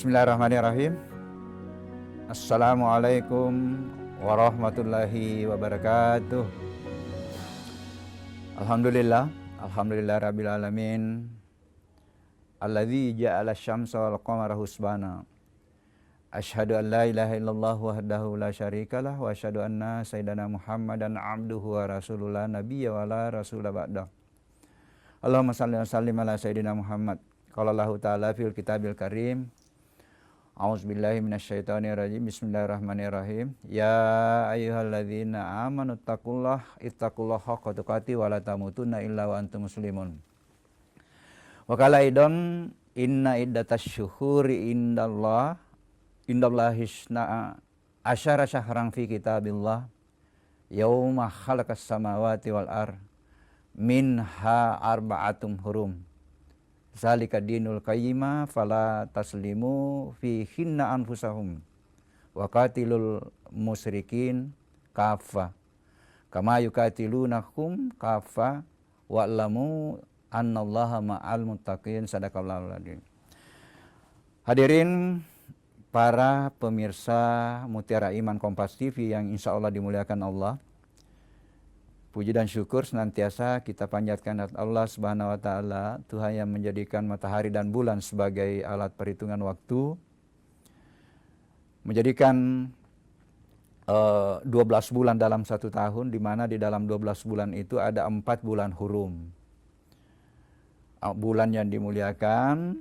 Bismillahirrahmanirrahim. Assalamualaikum warahmatullahi wabarakatuh. Alhamdulillah rabbil alamin. Alladzi ja'ala asy-syamsa wal qamara husbana. Asyhadu an la ilaha illallah wahdahu la syarikalah wa asyhadu anna sayyidana Muhammadan abduhu wa rasulullah la nabiyya wa la rasula ba'dah. Allahumma shalli wa sallim ala sayyidina Muhammad. Qala Allah ta'ala fil kitabil karim. A'udzubillahi minasyaitonirrajim. Bismillahirrahmanirrahim. Ya ayyuhalladzina amanu ittaqullaha haqqa tuqatih wa la tamutunna illa wa antum muslimun. Wa qala aidan inna iddatasy syuhuri indallahi asyara syahran fi kitabillah yauma khalaqas samawati wal ard minha arba'atum hurum. Zalika dinul qayyimah fala taslimu fi hinna anfusahum wa qatilul musyrikin kaffa kama yuqatilunakum kaffa wa'lamu annallaha ma'al muttaqin. Sadaqallahul adzim. Hadirin para pemirsa Mutiara Iman Kompas TV yang insya Allah dimuliakan Allah, puji dan syukur senantiasa kita panjatkan kepada Allah Subhanahu wa taala, Tuhan yang menjadikan matahari dan bulan sebagai alat perhitungan waktu, menjadikan 12 bulan dalam satu tahun, di mana di dalam 12 bulan itu ada 4 bulan hurum. Bulan yang dimuliakan,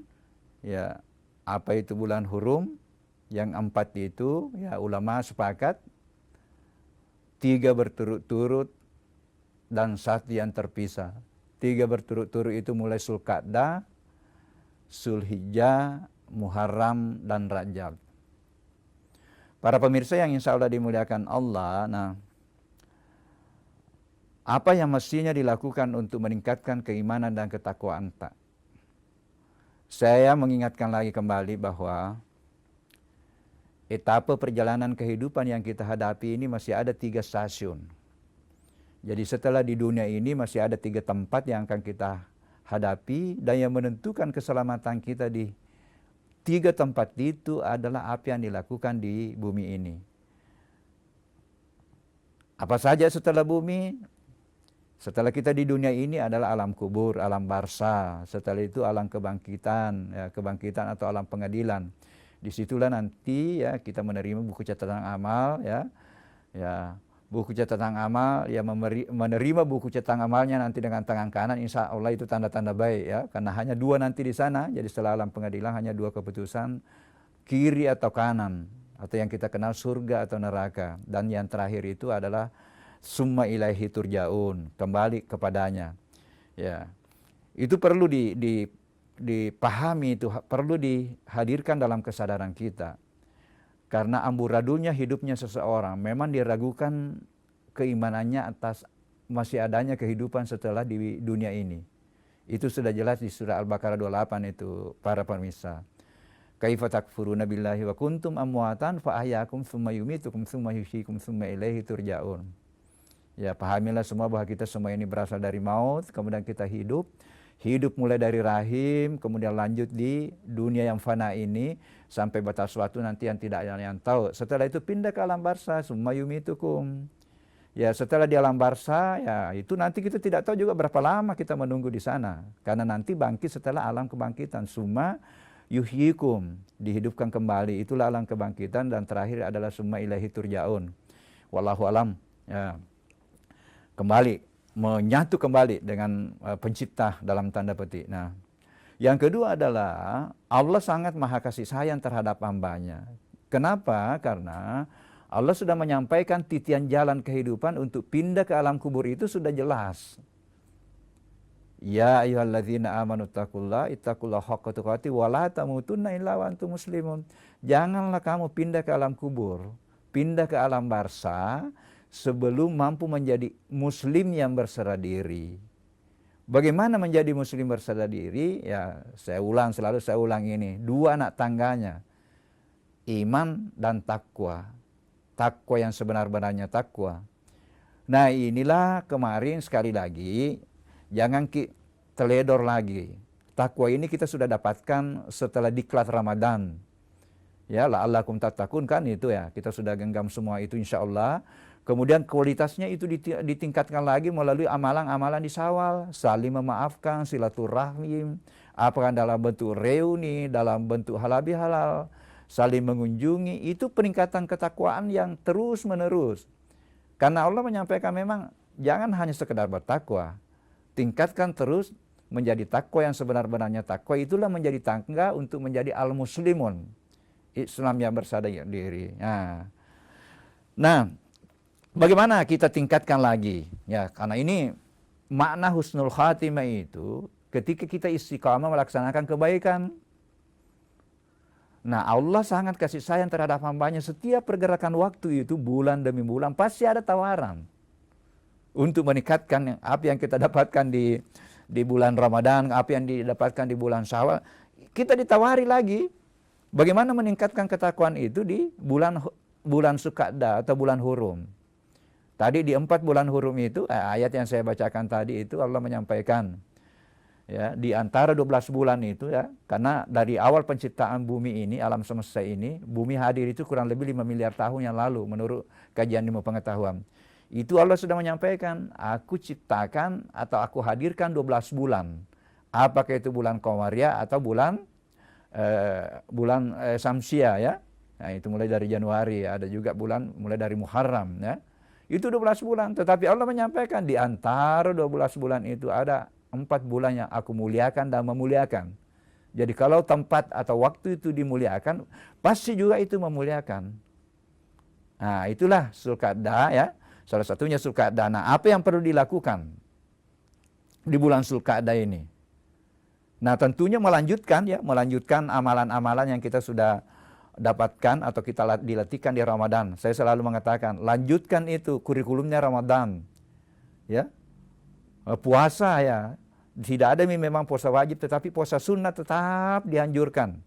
ya apa itu bulan hurum? Yang 4 itu, ya ulama sepakat 3 berturut-turut dan 1 yang terpisah. 3 berturut-turut itu mulai Zulqa'dah, Zulhijjah, Muharram, dan Rajab. Para pemirsa yang insya Allah dimuliakan Allah, nah, apa yang mestinya dilakukan untuk meningkatkan keimanan dan ketakwaan tak? Saya mengingatkan lagi kembali bahwa etapa perjalanan kehidupan yang kita hadapi ini masih ada 3 stasiun. Jadi setelah di dunia ini masih ada 3 tempat yang akan kita hadapi, dan yang menentukan keselamatan kita di 3 tempat itu adalah apa yang dilakukan di bumi ini. Apa saja setelah bumi? Setelah kita di dunia ini adalah alam kubur, alam barzah. Setelah itu alam kebangkitan, ya, kebangkitan atau alam pengadilan. Disitulah nanti ya kita menerima buku catatan amal, ya buku catatan amal, ya menerima buku catatan amalnya nanti dengan tangan kanan, insya Allah itu tanda-tanda baik, ya, karena hanya 2 nanti di sana. Jadi setelah alam pengadilan hanya 2 keputusan, kiri atau kanan, atau yang kita kenal surga atau neraka. Dan yang terakhir itu adalah summa ilaihi turja'un, kembali kepadanya. Ya, itu perlu dipahami, itu perlu dihadirkan dalam kesadaran kita. Karena amburadulnya hidupnya seseorang memang diragukan keimanannya atas masih adanya kehidupan setelah di dunia ini. Itu sudah jelas di surah Al-Baqarah 28 itu, para pemirsa. Kaifa takfuruna billahi wa kuntum amwatan fa ahyakum tsumma yumitukum tsumma yuhyikum tsumma ilaihi turja'un. Ya, pahamilah semua bahwa kita semua ini berasal dari maut, kemudian kita hidup mulai dari rahim, kemudian lanjut di dunia yang fana ini sampai batas waktu nanti yang tidak ada yang tahu. Setelah itu pindah ke alam barzah, summa yumitukum. Ya, setelah di alam barzah, ya itu nanti kita tidak tahu juga berapa lama kita menunggu di sana, karena nanti bangkit setelah alam kebangkitan. Summa yuhyikum, dihidupkan kembali, itulah alam kebangkitan. Dan terakhir adalah summa ilaihi turja'un. Wallahu alam. Ya, kembali menyatu kembali dengan pencipta dalam tanda petik. Nah, yang kedua adalah Allah sangat maha kasih sayang terhadap hambanya. Kenapa? Karena Allah sudah menyampaikan titian jalan kehidupan untuk pindah ke alam kubur itu sudah jelas. Ya ayyuhalladzina amanu ittaqullaha haqqa tuqatih wa la tamutunna illa wa antum muslimun. Janganlah kamu pindah ke alam kubur, pindah ke alam barzah sebelum mampu menjadi muslim yang berserah diri. Bagaimana menjadi muslim berserah diri? Ya, selalu saya ulang ini. 2 anak tangganya, iman dan takwa. Takwa yang sebenar-benarnya takwa. Nah, inilah kemarin sekali lagi, jangan teledor lagi. Takwa ini kita sudah dapatkan setelah diklat Ramadan. Ya, la'allakum tattaqun kan itu ya. Kita sudah genggam semua itu insya Allah. Kemudian kualitasnya itu ditingkatkan lagi melalui amalan-amalan di Syawal, saling memaafkan, silaturahim, apakah dalam bentuk reuni, dalam bentuk halal bihalal, saling mengunjungi, itu peningkatan ketakwaan yang terus menerus. Karena Allah menyampaikan memang jangan hanya sekedar bertakwa, tingkatkan terus menjadi takwa yang sebenar-benarnya. Takwa itulah menjadi tangga untuk menjadi al-muslimun, Islam yang bersadar diri. Nah, bagaimana kita tingkatkan lagi? Ya, karena ini makna husnul khatimah itu ketika kita istiqamah melaksanakan kebaikan. Nah, Allah sangat kasih sayang terhadap hambanya. Setiap pergerakan waktu itu bulan demi bulan pasti ada tawaran untuk meningkatkan apa yang kita dapatkan di bulan Ramadan, apa yang didapatkan di bulan Syawal. Kita ditawari lagi bagaimana meningkatkan ketakwaan itu di bulan Dzulqa'dah atau bulan Hurum. Tadi di 4 bulan Hurum itu, ayat yang saya bacakan tadi itu Allah menyampaikan, ya, di antara 12 bulan itu ya, karena dari awal penciptaan bumi ini, alam semesta ini, bumi hadir itu kurang lebih 5 miliar tahun yang lalu menurut kajian ilmu pengetahuan. Itu Allah sudah menyampaikan, aku ciptakan atau aku hadirkan 12 bulan. Apakah itu bulan Qamariyah atau bulan Syamsiah ya. Nah, itu mulai dari Januari, ada juga bulan mulai dari Muharram ya. Itu 12 bulan, tetapi Allah menyampaikan di antara 12 bulan itu ada 4 bulan yang aku muliakan dan memuliakan. Jadi kalau tempat atau waktu itu dimuliakan, pasti juga itu memuliakan. Nah, itulah Dzulqa'dah ya. Salah satunya Dzulqa'dah. Nah, apa yang perlu dilakukan di bulan Dzulqa'dah ini? Nah, tentunya melanjutkan amalan-amalan yang kita sudah dapatkan atau kita dilatihkan di Ramadan. Saya selalu mengatakan, lanjutkan itu kurikulumnya Ramadan. Ya. Puasa ya. Tidak ada memang puasa wajib, tetapi puasa sunnah tetap dianjurkan.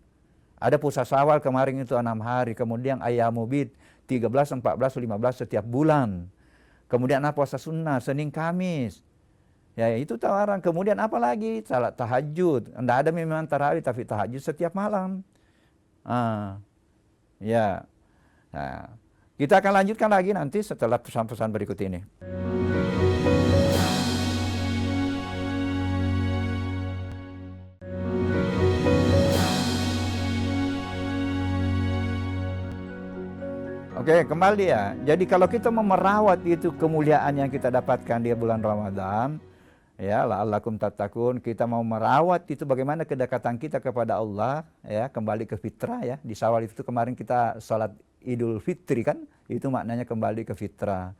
Ada puasa Syawal kemarin itu 6 hari, kemudian Ayyamubid 13, 14, 15 setiap bulan. Kemudian puasa sunnah Senin Kamis. Ya, itu tawaran. Kemudian apa lagi? Salat tahajud. Tidak ada memang tarawih, tapi tahajud setiap malam. Ya. Nah, kita akan lanjutkan lagi nanti setelah pesan-pesan berikut ini. Oke, kembali ya. Jadi kalau kita memerawat itu kemuliaan yang kita dapatkan di bulan Ramadan, ya, la'allakum tattaqun, kita mau merawat itu bagaimana kedekatan kita kepada Allah, ya, kembali ke fitrah ya. Di Syawal itu kemarin kita salat Idul Fitri kan, itu maknanya kembali ke fitrah.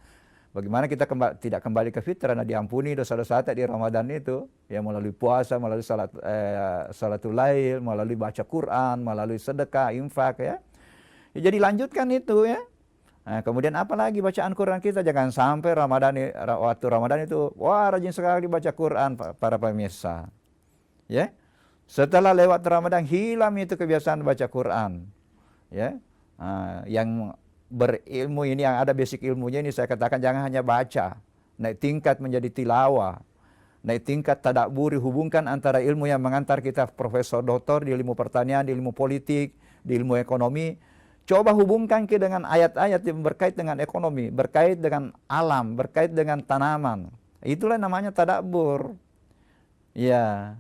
Bagaimana kita tidak kembali ke fitrah, nah diampuni dosa-dosa kita di Ramadan itu, ya, melalui puasa, melalui salatul lail, melalui baca Quran, melalui sedekah, infak ya. Jadi lanjutkan itu ya. Nah, kemudian apa lagi bacaan Quran kita, jangan sampai waktu Ramadan itu wah rajin sekali baca Quran para pemirsa. Ya. Setelah lewat Ramadan hilang itu kebiasaan baca Quran. Ya. Yang berilmu ini, yang ada basic ilmunya ini, saya katakan jangan hanya baca, naik tingkat menjadi tilawah, naik tingkat tadabburi, hubungkan antara ilmu yang mengantar kita profesor doktor di ilmu pertanian, di ilmu politik, di ilmu ekonomi. Coba hubungkan dengan ayat-ayat yang berkait dengan ekonomi, berkait dengan alam, berkait dengan tanaman. Itulah namanya tadabbur. Ya.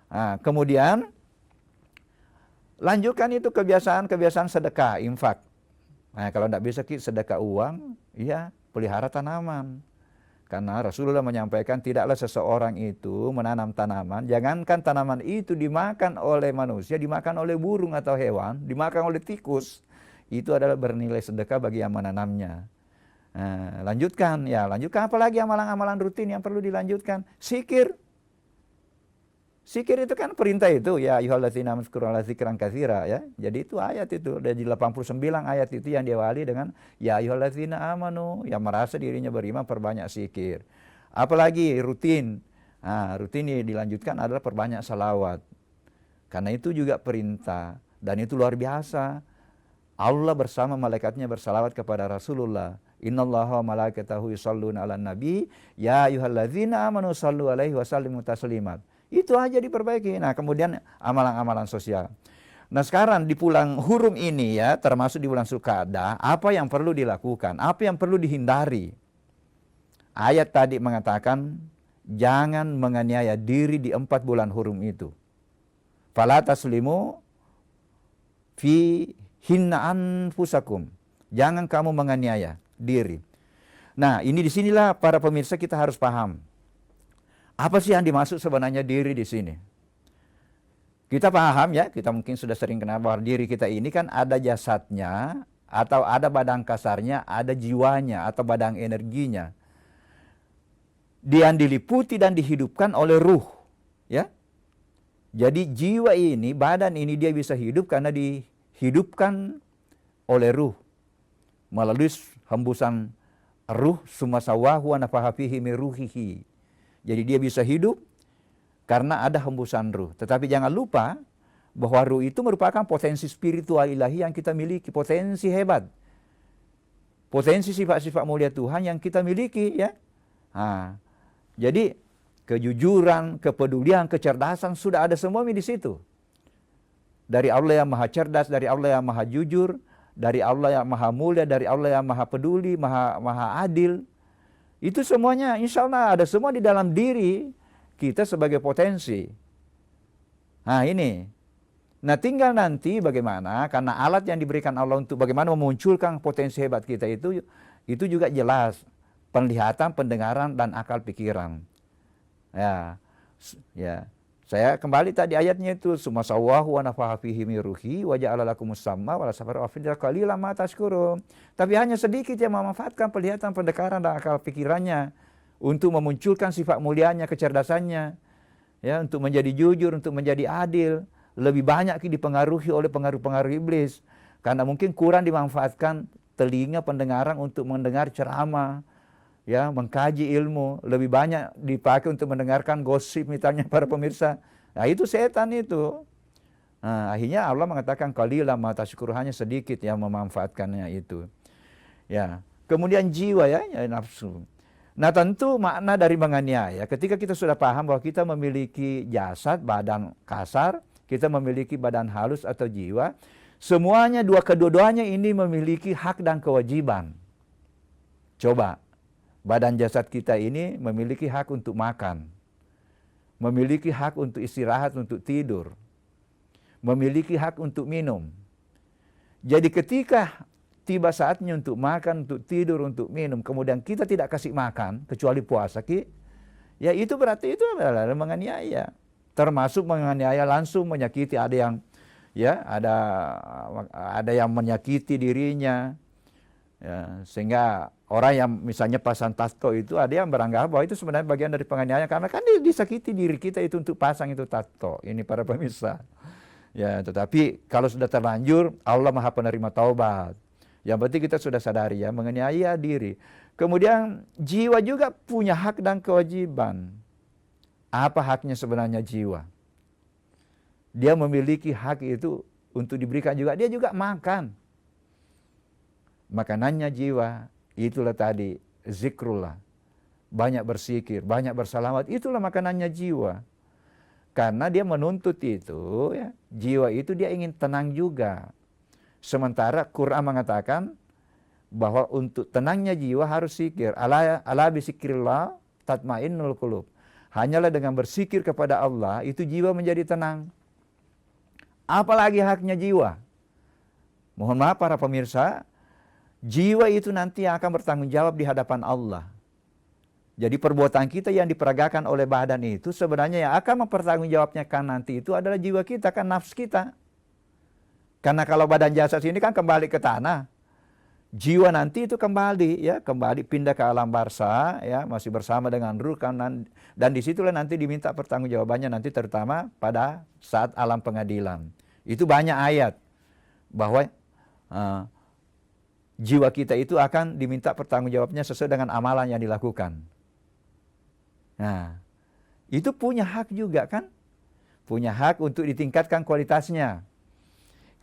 Nah, kemudian lanjutkan itu kebiasaan sedekah, infak. Nah, kalau tidak bisa sedekah uang, ya pelihara tanaman. Karena Rasulullah menyampaikan tidaklah seseorang itu menanam tanaman, jangankan tanaman itu dimakan oleh manusia, dimakan oleh burung atau hewan, dimakan oleh tikus. Itu adalah bernilai sedekah bagi yang menanamnya. Nah, lanjutkan apalagi amalan-amalan rutin yang perlu dilanjutkan. Zikir itu kan perintah itu, ya ayyuhallazina amanu dzkurullaha dzikran katsira ya. Jadi itu ayat itu dari 89 ayat itu yang diawali dengan ya ayyuhallazina amanu, yang merasa dirinya beriman perbanyak zikir. Apalagi rutin. Nah, rutin ini dilanjutkan adalah perbanyak salawat. Karena itu juga perintah dan itu luar biasa. Allah bersama malaikatnya bersalawat kepada Rasulullah. Innallaha wa malaikatahu yusholluna 'alan nabi ya ayyuhallazina amanu shallu 'alaihi wa sallimu taslimat. Itu aja diperbaiki. Nah, kemudian amalan-amalan sosial. Nah sekarang di bulan Hurum ini ya, termasuk di bulan Zulqa'dah, apa yang perlu dilakukan? Apa yang perlu dihindari? Ayat tadi mengatakan, jangan menganiaya diri di 4 bulan Hurum itu. Fala taslimu fi hinna anfusakum. Jangan kamu menganiaya diri. Nah ini disinilah para pemirsa kita harus paham. Apa sih yang dimaksud sebenarnya diri di sini? Kita paham ya, kita mungkin sudah sering kenal bahwa diri kita ini kan ada jasadnya, atau ada badan kasarnya, ada jiwanya, atau badan energinya. Dia yang diliputi dan dihidupkan oleh ruh. Ya. Jadi jiwa ini, badan ini dia bisa hidup karena dihidupkan oleh ruh. Melalui hembusan ruh, summa sawahu wa nafaha fihi min ruhihi. Jadi dia bisa hidup karena ada hembusan ruh. Tetapi jangan lupa bahwa ruh itu merupakan potensi spiritual ilahi yang kita miliki, potensi hebat. Potensi sifat-sifat mulia Tuhan yang kita miliki ya. Nah, jadi kejujuran, kepedulian, kecerdasan sudah ada semua di situ. Dari Allah yang maha cerdas, dari Allah yang maha jujur, dari Allah yang maha mulia, dari Allah yang maha peduli, maha adil. Itu semuanya insya Allah ada semua di dalam diri kita sebagai potensi. Nah ini. Nah tinggal nanti bagaimana, karena alat yang diberikan Allah untuk bagaimana memunculkan potensi hebat kita itu juga jelas. Penglihatan, pendengaran, dan akal pikiran. Ya, saya kembali tadi ayatnya itu. Summa sawwahu wa nafaha fihi min ruhi wa ja'ala lakumus sam'a wal absara wal af'idata qalilan ma tashkurun. Tapi hanya sedikit yang memanfaatkan penglihatan, pendengaran, dan akal pikirannya untuk memunculkan sifat mulianya, kecerdasannya, ya, untuk menjadi jujur, untuk menjadi adil. Lebih banyak dipengaruhi oleh pengaruh-pengaruh iblis, karena mungkin kurang dimanfaatkan telinga pendengaran untuk mendengar ceramah, ya, mengkaji ilmu. Lebih banyak dipakai untuk mendengarkan gosip misalnya para pemirsa. Nah itu setan itu. Nah, akhirnya Allah mengatakan qalilan ma tashkurun, hanya sedikit yang memanfaatkannya itu. Ya, kemudian jiwa ya nafsu. Nah tentu makna dari menganiaya, ketika kita sudah paham bahwa kita memiliki jasad, badan kasar, kita memiliki badan halus atau jiwa, semuanya kedua-duanya ini memiliki hak dan kewajiban. Coba, badan jasad kita ini memiliki hak untuk makan, memiliki hak untuk istirahat, untuk tidur, memiliki hak untuk minum. Jadi ketika tiba saatnya untuk makan, untuk tidur, untuk minum, kemudian kita tidak kasih makan, kecuali puasa, ya itu berarti itu adalah menganiaya. Termasuk menganiaya langsung menyakiti, ada yang ya ada yang menyakiti dirinya, ya, sehingga orang yang misalnya pasang tato itu ada yang beranggap bahwa itu sebenarnya bagian dari penganiayaan, karena kan disakiti diri kita itu untuk pasang itu tato. Ini para pemirsa. Ya, tetapi kalau sudah terlanjur, Allah Maha Penerima Taubat. Yang penting kita sudah sadari ya, menganiaya diri. Kemudian jiwa juga punya hak dan kewajiban. Apa haknya sebenarnya jiwa? Dia memiliki hak itu untuk diberikan juga. Dia juga makan. Makanannya jiwa, itulah tadi zikrullah. Banyak bersikir, banyak bersalawat, itulah makanannya jiwa. Karena dia menuntut itu, ya, jiwa itu dia ingin tenang juga. Sementara Quran mengatakan bahwa untuk tenangnya jiwa harus zikir. Ala bisikrillah tatmainnul qulub. Hanyalah dengan berzikir kepada Allah itu jiwa menjadi tenang. Apalagi haknya jiwa. Mohon maaf para pemirsa, jiwa itu nanti akan bertanggung jawab di hadapan Allah. Jadi perbuatan kita yang diperagakan oleh badan itu sebenarnya yang akan mempertanggungjawabnya kan nanti itu adalah jiwa kita, kan nafsu kita. Karena kalau badan jasad ini kan kembali ke tanah, jiwa nanti itu kembali ya, kembali pindah ke alam barzah ya, masih bersama dengan ruh kan, dan disitulah nanti diminta pertanggungjawabannya nanti, terutama pada saat alam pengadilan. Itu banyak ayat bahwa jiwa kita itu akan diminta pertanggungjawabnya sesuai dengan amalan yang dilakukan. Nah, itu punya hak juga kan? Punya hak untuk ditingkatkan kualitasnya.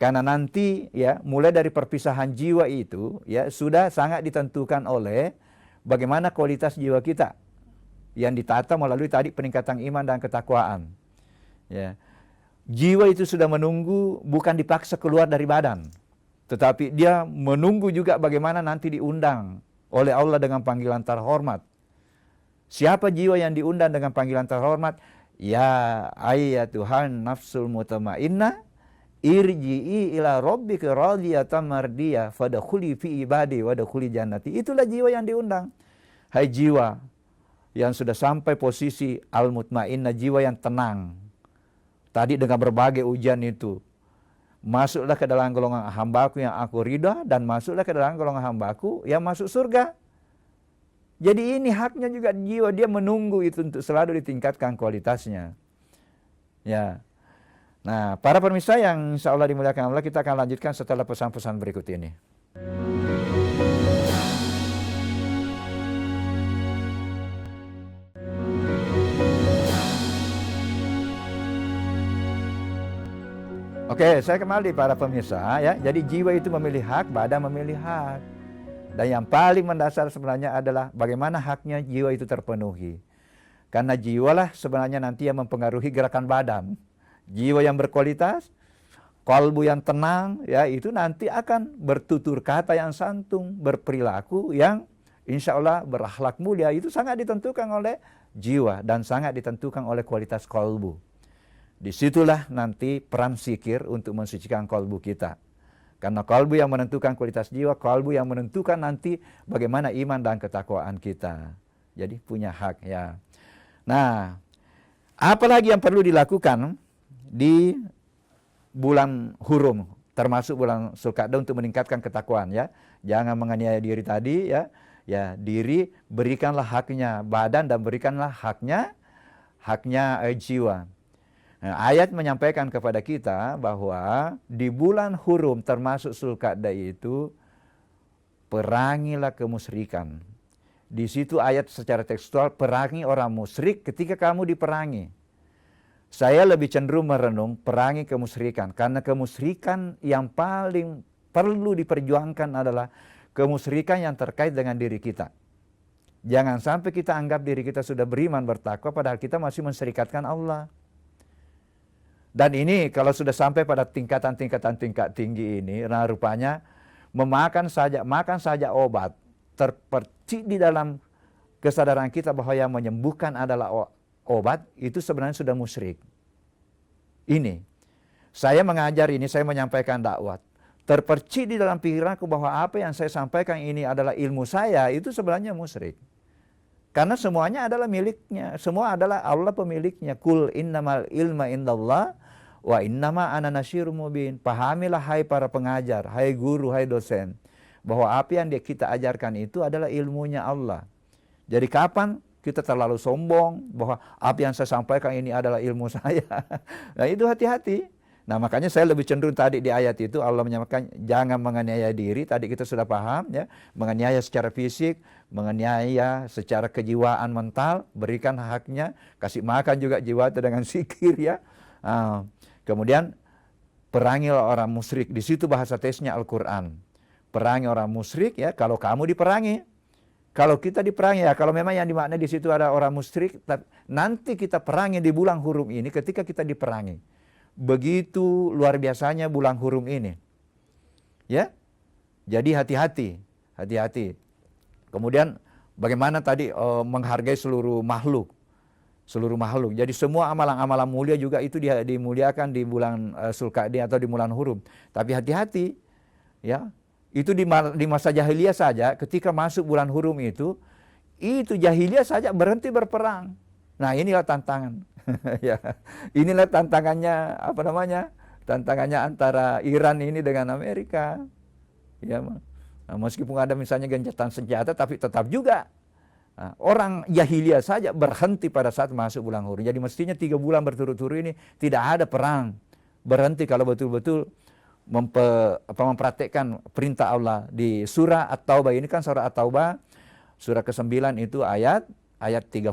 Karena nanti ya mulai dari perpisahan jiwa itu ya sudah sangat ditentukan oleh bagaimana kualitas jiwa kita yang ditata melalui tadi peningkatan iman dan ketakwaan. Ya. Jiwa itu sudah menunggu, bukan dipaksa keluar dari badan, tetapi dia menunggu juga bagaimana nanti diundang oleh Allah dengan panggilan terhormat. Siapa jiwa yang diundang dengan panggilan terhormat? Ya ayyatuhan nafsul mutmainnah irji'i ila rabbika radiyatan mardiyah fadkhuli fi ibadi wadkhuli jannati. Itulah jiwa yang diundang. Hai jiwa yang sudah sampai posisi al-mutmainnah, jiwa yang tenang. Tadi dengan berbagai ujian itu, masuklah ke dalam golongan hambaku yang aku ridha, dan masuklah ke dalam golongan hambaku yang masuk surga. Jadi ini haknya juga jiwa, dia menunggu itu untuk selalu ditingkatkan kualitasnya. Ya. Nah, para pemirsa yang insya Allah dimuliakan Allah, kita akan lanjutkan setelah pesan-pesan berikut ini. Oke, saya kembali para pemirsa ya. Jadi jiwa itu memilih hak, badan memilih hak. Dan yang paling mendasar sebenarnya adalah bagaimana haknya jiwa itu terpenuhi. Karena jiwalah sebenarnya nanti yang mempengaruhi gerakan badan. Jiwa yang berkualitas, kalbu yang tenang, ya itu nanti akan bertutur kata yang santun, berperilaku yang insya Allah berakhlak mulia. Itu sangat ditentukan oleh jiwa dan sangat ditentukan oleh kualitas kalbu. Disitulah nanti peran zikir untuk mensucikan kalbu kita. Karena kalbu yang menentukan kualitas jiwa, kalbu yang menentukan nanti bagaimana iman dan ketakwaan kita. Jadi punya hak ya. Nah, apalagi yang perlu dilakukan di bulan Hurum, termasuk bulan Zulqa'dah untuk meningkatkan ketakwaan ya. Jangan menganiaya diri tadi ya. Ya, diri berikanlah haknya badan dan berikanlah haknya jiwa. Nah, ayat menyampaikan kepada kita bahwa di bulan Hurum termasuk Zulqa'dah itu perangilah kemusyrikan. Di situ ayat secara tekstual, perangi orang musyrik ketika kamu diperangi. Saya lebih cenderung merenung perangi kemusyrikan, karena kemusyrikan yang paling perlu diperjuangkan adalah kemusyrikan yang terkait dengan diri kita. Jangan sampai kita anggap diri kita sudah beriman bertakwa padahal kita masih mensyirikatkan Allah. Dan ini kalau sudah sampai pada tingkat tinggi ini, nah rupanya makan saja obat, terpercik di dalam kesadaran kita bahwa yang menyembuhkan adalah obat, itu sebenarnya sudah musyrik. Ini, saya mengajar ini, saya menyampaikan dakwah, terpercik di dalam pikiranku bahwa apa yang saya sampaikan ini adalah ilmu saya, itu sebenarnya musyrik. Karena semuanya adalah miliknya, semua adalah Allah pemiliknya. Kul innamal ilma indallah wa innama ana nasyirun mubin. Pahamilah hai para pengajar, hai guru, hai dosen, bahwa apa yang kita ajarkan itu adalah ilmunya Allah. Jadi kapan kita terlalu sombong bahwa apa yang saya sampaikan ini adalah ilmu saya. Nah itu hati-hati. Nah makanya saya lebih cenderung tadi di ayat itu Allah menyampaikan jangan menganiaya diri. Tadi kita sudah paham ya, menganiaya secara fisik, menganiaya secara kejiwaan mental, berikan haknya, kasih makan juga jiwa itu dengan zikir ya. Kemudian perangilah orang musyrik. Di situ bahasa tesnya Al-Qur'an. Perangi orang musyrik ya, kalau kamu diperangi. Kalau kita diperangi ya, kalau memang yang dimaknai di situ ada orang musyrik, nanti kita perangi di bulan Hurum ini ketika kita diperangi. Begitu luar biasanya bulan Hurum ini. Ya. Jadi hati-hati. Kemudian bagaimana tadi menghargai seluruh makhluk. Jadi semua amalan-amalan mulia juga itu dimuliakan di bulan Zulqa'dah atau di bulan Hurum. Tapi hati-hati ya. Itu di masa jahiliyah saja, ketika masuk bulan Hurum itu jahiliyah saja berhenti berperang. Nah inilah tantangan. Ya, inilah tantangannya tantangannya antara Iran ini dengan Amerika. Ya, meskipun ada misalnya gencatan senjata, tapi tetap juga orang jahiliyah saja berhenti pada saat masuk bulan Hurum. Jadi mestinya 3 bulan berturut-turut ini tidak ada perang. Berhenti kalau betul-betul mempraktekkan perintah Allah di surah At-Taubah. Ini kan surah At-Taubah, surah ke-9 itu ayat 36.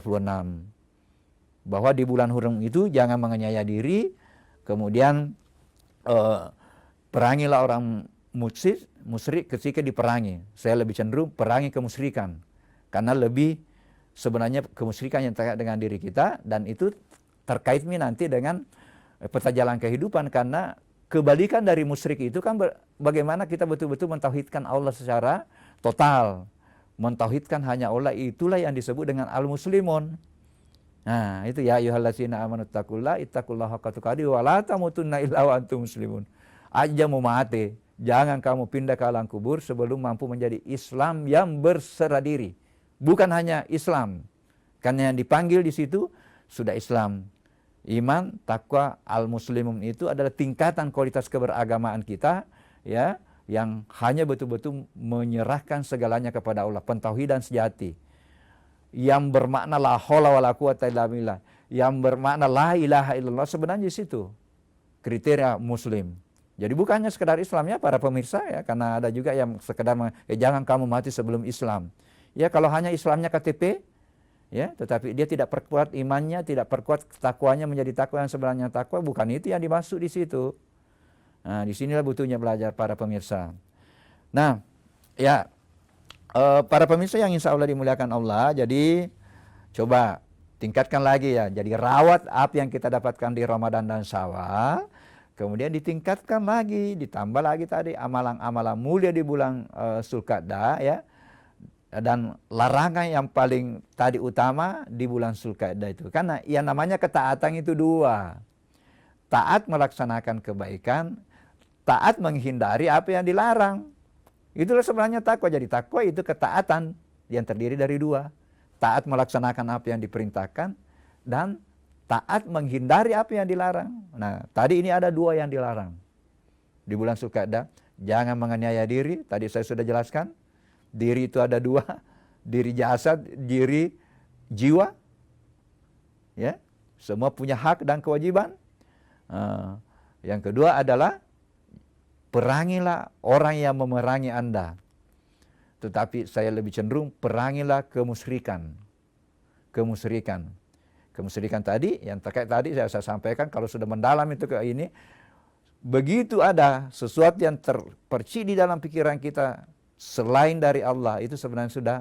Bahwa di bulan Hurum itu jangan menganiaya diri, kemudian perangilah orang musyrik ketika diperangi. Saya lebih cenderung perangi kemusyrikan. Karena lebih sebenarnya kemusyrikan yang terkait dengan diri kita, dan itu terkaitnya nanti dengan peta jalan kehidupan. Karena kebalikan dari musyrik itu kan bagaimana kita betul-betul mentauhidkan Allah secara total. Mentauhidkan hanya Allah, itulah yang disebut dengan al-muslimun. Nah, itu ya ayyuhallazina amanu ittaqullaha haqqa tuqatih wa la tamutunna illa wa antum muslimun. Aja mau mati, jangan kamu pindah ke alam kubur sebelum mampu menjadi Islam yang berserah diri. Bukan hanya Islam. Karena yang dipanggil di situ sudah Islam. Iman, takwa, al-muslimun itu adalah tingkatan kualitas keberagamaan kita, ya, yang hanya betul-betul menyerahkan segalanya kepada Allah, pentauhidan sejati. Yang bermakna la haula wala quwata illa billah, yang bermakna la ilaha illallah, sebenarnya di situ kriteria muslim. Jadi bukannya sekedar Islamnya para pemirsa ya, karena ada juga yang sekedar jangan kamu mati sebelum Islam. Ya kalau hanya Islamnya KTP, ya, tetapi dia tidak perkuat imannya, tidak perkuat takwanya menjadi takwa yang sebenarnya takwa, bukan itu yang dimaksud di situ. Nah, disinilah butuhnya belajar para pemirsa. Nah, ya, para pemirsa yang insya Allah dimuliakan Allah, jadi coba tingkatkan lagi ya. Jadi rawat apa yang kita dapatkan di Ramadan dan Syawal, kemudian ditingkatkan lagi, ditambah lagi tadi amalan-amalan mulia di bulan Zulqa'dah ya. Dan larangan yang paling tadi utama di bulan Zulqa'dah itu. Karena yang namanya ketaatan itu dua. Taat melaksanakan kebaikan, taat menghindari apa yang dilarang. Itulah sebenarnya takwa. Jadi takwa itu ketaatan yang terdiri dari dua. Taat melaksanakan apa yang diperintahkan dan taat menghindari apa yang dilarang. Nah, tadi ini ada dua yang dilarang. Di bulan Zulqa'dah, jangan menganiaya diri. Tadi saya sudah jelaskan. Diri itu ada dua. Diri jasad, diri jiwa. Ya, semua punya hak dan kewajiban. Yang kedua adalah perangilah orang yang memerangi Anda. Tetapi saya lebih cenderung perangilah kemusyrikan. Kemusyrikan. Kemusyrikan tadi, yang terkait tadi saya sampaikan, kalau sudah mendalam itu ke ini, begitu ada sesuatu yang terpercik di dalam pikiran kita selain dari Allah, itu sebenarnya sudah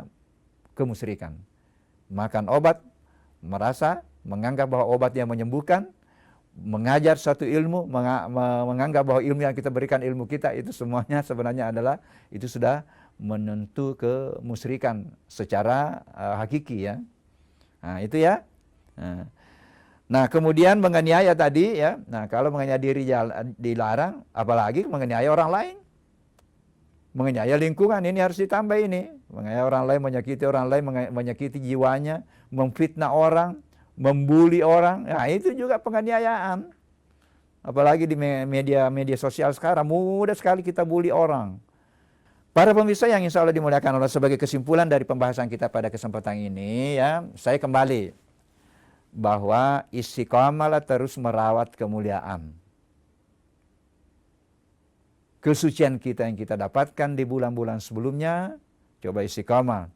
kemusyrikan. Makan obat, merasa, menganggap bahwa obat yang menyembuhkan, mengajar satu ilmu, menganggap bahwa ilmu yang kita berikan ilmu kita, itu semuanya sebenarnya adalah, itu sudah menentu kemusyrikan secara hakiki ya. Nah itu ya. Nah kemudian menganiaya tadi ya. Nah kalau menganiaya diri dilarang, apalagi menganiaya orang lain. Menganiaya lingkungan, ini harus ditambah ini. Menganiaya orang lain, menyakiti orang lain, menyakiti jiwanya, memfitnah orang, membuli orang. Nah itu juga penganiayaan. Apalagi di media sosial sekarang, mudah sekali kita bully orang. Para pemirsa yang insya Allah dimuliakan Allah, sebagai kesimpulan dari pembahasan kita pada kesempatan ini ya, saya kembali bahwa istiqamalah terus merawat kemuliaan. Kesucian kita yang kita dapatkan di bulan-bulan sebelumnya, coba istiqamah.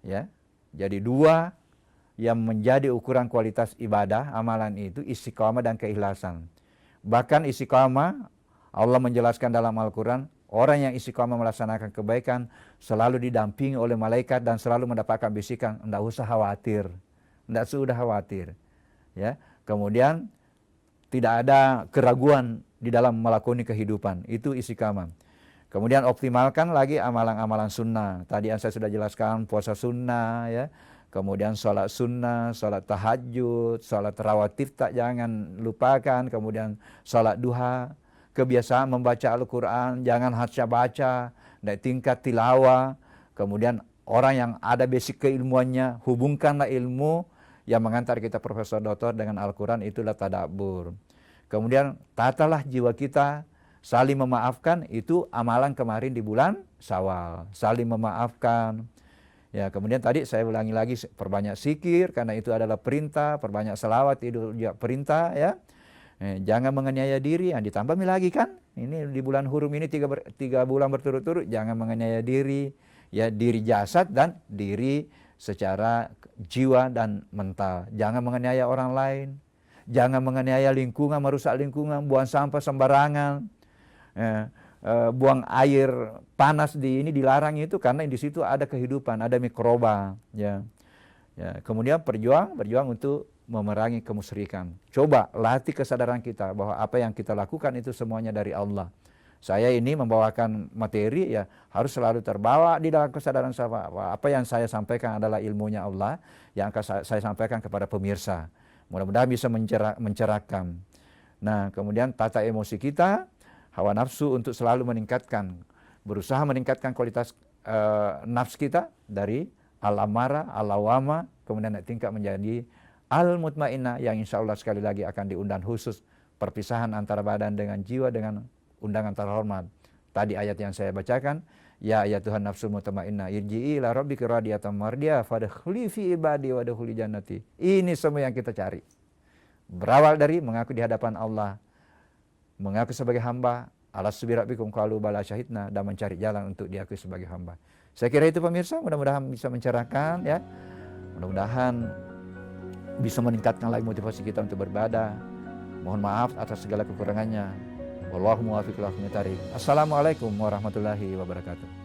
Ya. Jadi dua yang menjadi ukuran kualitas ibadah, amalan itu istiqamah dan keikhlasan. Bahkan istiqamah, Allah menjelaskan dalam Al-Quran, orang yang istiqamah melaksanakan kebaikan selalu didampingi oleh malaikat dan selalu mendapatkan bisikan, enggak usah khawatir, enggak sudah khawatir. Ya. Kemudian tidak ada keraguan di dalam melakoni kehidupan, itu istiqamah. Kemudian optimalkan lagi amalan-amalan sunnah. Tadi yang saya sudah jelaskan, puasa sunnah ya. Kemudian sholat sunnah, sholat tahajud, sholat rawatib tak jangan lupakan. Kemudian sholat duha, kebiasaan membaca Al-Quran, jangan hanya baca, dan tingkat tilawah. Kemudian orang yang ada basic keilmuannya, hubungkanlah ilmu yang mengantar kita profesor doktor dengan Al-Quran, itulah tadabbur. Kemudian tatalah jiwa kita, saling memaafkan, itu amalan kemarin di bulan Syawal, saling memaafkan. Ya, kemudian tadi saya ulangi lagi, perbanyak zikir karena itu adalah perintah, perbanyak selawat itu juga perintah ya. Jangan menganiaya diri, ditambah lagi kan, ini di bulan Hurum ini 3 bulan berturut-turut, jangan menganiaya diri, ya diri jasad dan diri secara jiwa dan mental. Jangan menganiaya orang lain, jangan menganiaya lingkungan, merusak lingkungan, buang sampah sembarangan, buang air panas di ini dilarang itu karena di situ ada kehidupan, ada mikroba, ya. Ya, kemudian berjuang untuk memerangi kemusyrikan. Coba latih kesadaran kita bahwa apa yang kita lakukan itu semuanya dari Allah. Saya ini membawakan materi ya harus selalu terbawa di dalam kesadaran saya bahwa apa yang saya sampaikan adalah ilmunya Allah yang akan saya sampaikan kepada pemirsa. Mudah-mudahan bisa mencerahkan. Nah, kemudian tata emosi kita, hawa nafsu untuk selalu meningkatkan, berusaha meningkatkan kualitas nafs kita dari al-amarah, al-lawama, kemudian naik tingkat menjadi al-mutmainnah yang insya Allah sekali lagi akan diundang khusus perpisahan antara badan dengan jiwa dengan undangan terhormat. Tadi ayat yang saya bacakan, ya Tuhan nafsul mutmainnah irji'i ila rabbika radiyatan mardiyah fadkhuli fi ibadi wadkhuli jannati. Ini semua yang kita cari. Berawal dari mengaku di hadapan Allah, mengaku sebagai hamba, alas subirabikum qalu bala syahidna, dan mencari jalan untuk diakui sebagai hamba. Saya kira itu pemirsa, mudah-mudahan bisa mencerahkan ya. Mudah-mudahan bisa meningkatkan lagi motivasi kita untuk beribadah. Mohon maaf atas segala kekurangannya. Wallahu muwaffiq ila aqwamit thoriq. Assalamualaikum warahmatullahi wabarakatuh.